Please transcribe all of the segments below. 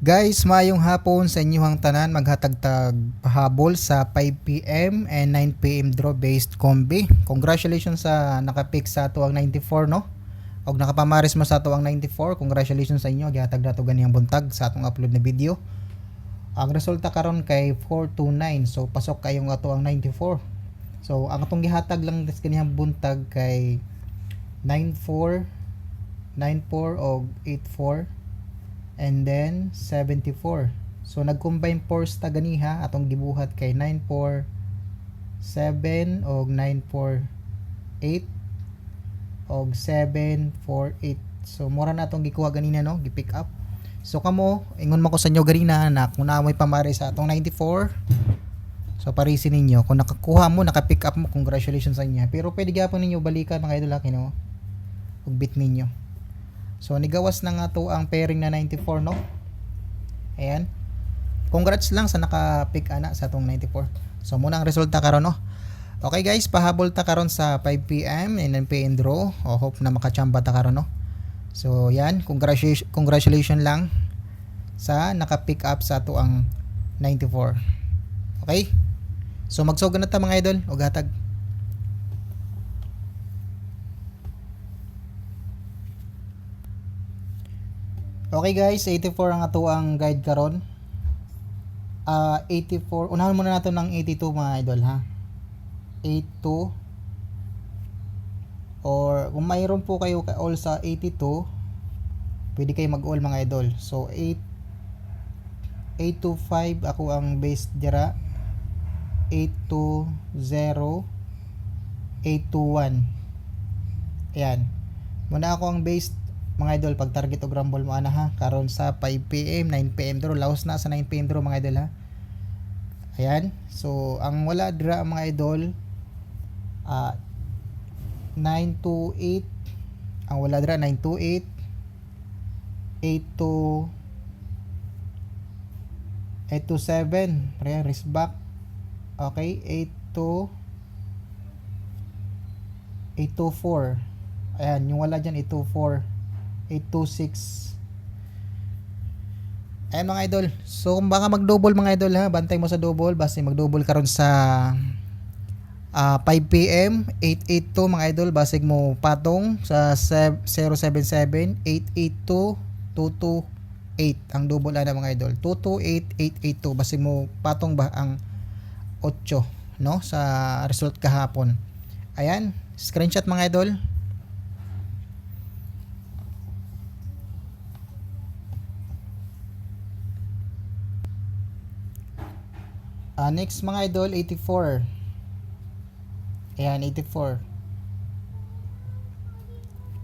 Guys, maayong hapon sa inyong tanan. Maghatag-tag pahabol sa 5 p.m. and 9 p.m. draw based combi. Congratulations sa nakapick sa tuwang 94, no? O nakapamaris mo sa tuwang 94. Congratulations sa inyo. Gihatag na to ganiyang buntag sa atong upload na video. Ang resulta karon kay 429. So pasok kayong tuwang 94. So ang atong gihatag lang des ganiyang buntag kay 94, 94 o 84. And then 74. So nag-combine force ta ganiha atong gibuhat kay 947 og 948 og 748. So mura na atong gikuha ganina, no, gi-pick up. So kamo ingon man ko sa inyo ganina na kung namoy pamari sa atong 94. So parisin ninyo kung nakakuha mo, naka-pick up mo, congratulations sa inyo. Pero pwede gyapon ninyo balikan mga idol, no, og bit ninyo. So nigawas na nga to ang pairing na 94, no? Ayan. Congrats lang sa naka-pick ana sa tong 94. So muna ang resulta karon, no? Okay guys, pahabol ta karon sa 5 p.m. and 9 p.m. draw. O hope na makachamba ta karon, no? So yan, congratulations lang sa naka-pick up sa to ang 94. Okay? So magsugod na ta mga idol og hatag. Okay guys, 84 ang ato ang guide karon. 84. Unahan muna natin ng 82 mga idol, ha. 82 or kung mayroon po kayo all sa 82, pwede kayo mag-all mga idol. So 825 ako ang base dira. 820 821. Ayan. Muna ako ang base mga idol pag target og rumble mo ana, ha, karon sa 5 p.m. 9 p.m. draw, laos na sa 9 p.m. draw mga idol, ha. Ayan, so ang wala dira mga idol 928, ang wala dira 928 827 wrist back. Okay, 824. Ayan, yung wala dyan 824 826. Ayan mga idol. So kung baka mag-double mga idol, ha, bantay mo sa double. Basta mag-double karon sa 5 p.m. 882 mga idol. Basig mo patong sa 077 882 228. Ang double ana mga idol. 228 882. Basig mo patong ba ang 8, no, sa result kahapon. Ayan, screenshot mga idol. Next mga idol, 84. Ayan, 84.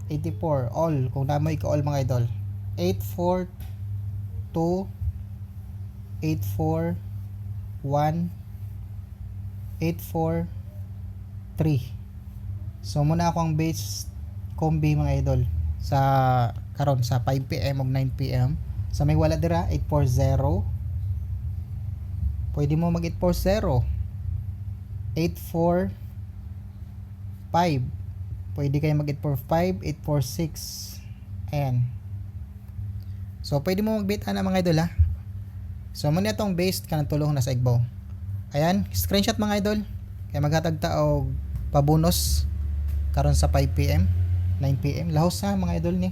84, all. Kung namoy ka all mga idol. 842 841 843. So muna ako ang base combi mga idol sa karon sa 5 p.m. ug 9 p.m. Sa may wala dira 840. Pwede mo mag 840. 845. Pwede kayo mag 845, 846. Ayan. So pwede mo magbit ana mga idol, ha. So muna itong based kanang tulong na sa igbaw. Ayan, screenshot mga idol. Kaya maghatag ta og pabonus karon sa 5 p.m. 9 p.m. Lahos ha mga idol ni.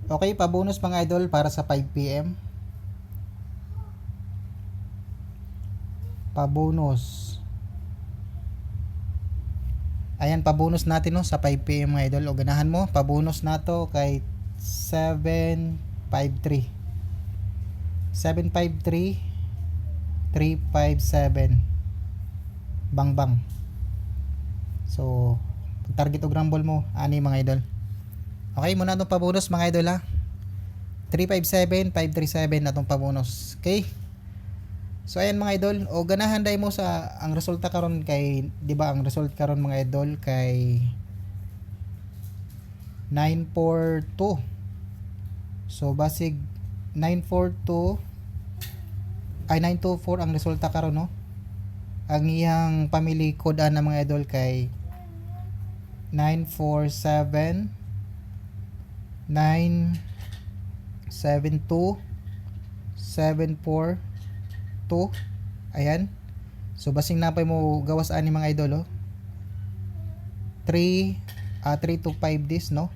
Okay, pabonus mga idol para sa 5 p.m. Pabonus. Ayan, pabonus natin, no, sa 5 p.m. mga idol. O ganahan mo, pabonus nato kay 753. 753 357. Bang bang. So, pag target og rumble mo, ani mga idol. Okay, muna itong pabonus mga idol, ha. 357, 537 na itong pabonus. Okay? So ayan mga idol, o ganahan day mo sa ang resulta karon kay, di ba, ang result karon mga idol kay 942. So basig 942 ay 924 ang resulta karon, no. Ang iyang family code na mga idol kay 947 972 742. Ayan. So basing napay mo gawas ani mga idol, oh. 3 to 5 days, no?